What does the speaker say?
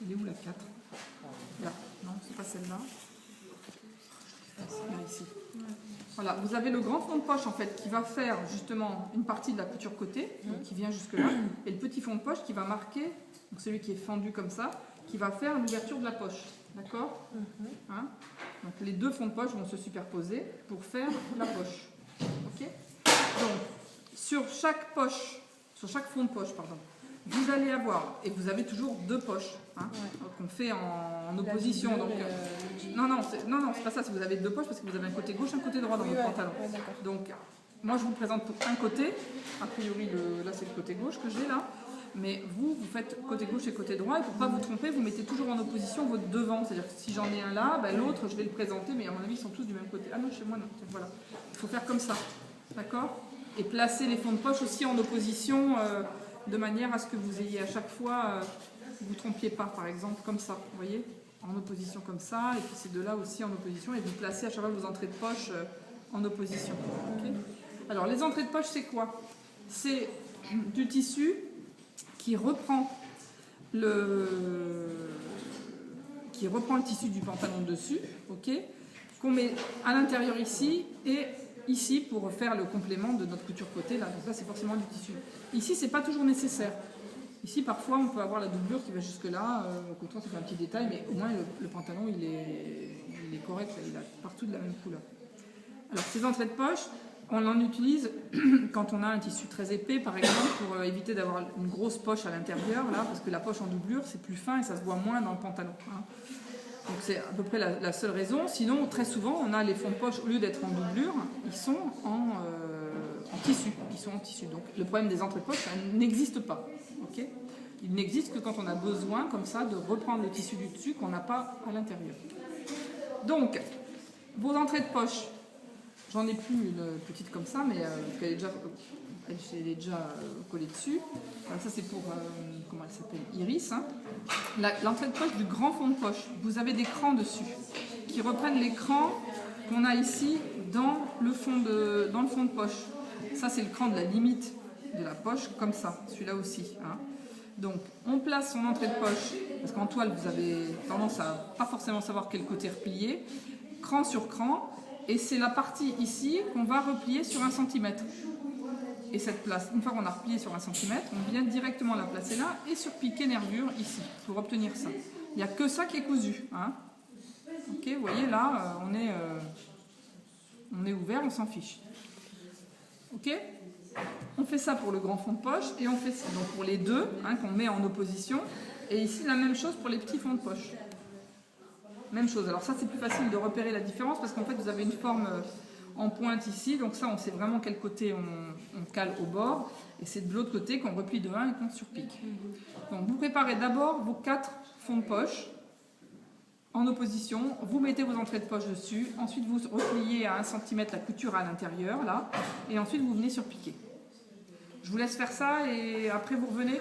Elle est où la 4? Là, non, c'est pas celle-là. Là, ici. Voilà, vous avez le grand fond de poche en fait qui va faire justement une partie de la couture côté, donc qui vient jusque là, et le petit fond de poche qui va marquer, donc celui qui est fendu comme ça, qui va faire l'ouverture de la poche. D'accord? Hein? Donc les deux fonds de poche vont se superposer pour faire la poche. Ok? Donc sur chaque fond de poche, pardon, vous allez avoir, et vous avez toujours deux poches, hein, qu'on fait en opposition. Donc, non, c'est pas ça. Si vous avez deux poches, parce que vous avez un côté gauche, un côté droit dans votre pantalon. Donc, moi, je vous présente pour un côté. A priori, là, c'est le côté gauche que j'ai là. Mais vous faites côté gauche et côté droit. Et pour ne pas vous tromper, vous mettez toujours en opposition votre devant. C'est-à-dire que si j'en ai un là, ben, l'autre, je vais le présenter. Mais à mon avis, ils sont tous du même côté. Ah non, chez moi, non. Voilà. Il faut faire comme ça. D'accord? Et placer les fonds de poche aussi en opposition. De manière à ce que vous ayez à chaque fois, vous ne vous trompiez pas, par exemple, comme ça, vous voyez, en opposition comme ça, et puis ces deux-là aussi en opposition, et vous placez à chaque fois vos entrées de poche en opposition. Okay. Alors, les entrées de poche, c'est quoi? C'est du tissu qui reprend le tissu du pantalon dessus, ok, qu'on met à l'intérieur ici, et ici pour faire le complément de notre couture côté là. Donc là c'est forcément du tissu. Ici c'est pas toujours nécessaire. Ici parfois on peut avoir la doublure qui va jusque là. Au contraire ça fait un petit détail, mais au moins le pantalon il est correct, là, il a partout de la même couleur. Alors ces entrées de poche, on en utilise quand on a un tissu très épais par exemple pour éviter d'avoir une grosse poche à l'intérieur là, parce que la poche en doublure c'est plus fin et ça se voit moins dans le pantalon. Hein. Donc c'est à peu près la seule raison. Sinon, très souvent, on a les fonds de poche, au lieu d'être en doublure, ils sont en tissu. Ils sont en tissu. Donc le problème des entrées de poche, ça n'existe pas. Okay, il n'existe que quand on a besoin, comme ça, de reprendre le tissu du dessus qu'on n'a pas à l'intérieur. Donc, vos entrées de poche, j'en ai plus une petite comme ça, mais elle est déjà collée dessus. Alors, ça, c'est pour, comment elle s'appelle, Iris. Hein. L'entrée de poche du grand fond de poche. Vous avez des crans dessus qui reprennent les crans qu'on a ici dans le fond de poche. Ça, c'est le cran de la limite de la poche, comme ça, celui-là aussi. Hein. Donc, on place son entrée de poche, parce qu'en toile, vous avez tendance à pas forcément savoir quel côté replier. Cran sur cran, et c'est la partie ici qu'on va replier sur 1 cm. Et cette place, une fois qu'on a replié sur 1 cm, on vient directement la placer là et surpiquer nervure ici pour obtenir ça. Il n'y a que ça qui est cousu. Hein. Ok, vous voyez là, on est ouvert, on s'en fiche. Ok, on fait ça pour le grand fond de poche et on fait ça donc pour les deux hein, qu'on met en opposition. Et ici, la même chose pour les petits fonds de poche. Même chose. Alors ça, c'est plus facile de repérer la différence parce qu'en fait, vous avez une forme en pointe ici. Donc ça, on sait vraiment quel côté on cale au bord. Et c'est de l'autre côté qu'on replie de 1 et qu'on surpique. Donc vous préparez d'abord vos 4 fonds de poche en opposition. Vous mettez vos entrées de poche dessus. Ensuite, vous repliez à 1 cm la couture à l'intérieur, là. Et ensuite, vous venez surpiquer. Je vous laisse faire ça et après, vous revenez.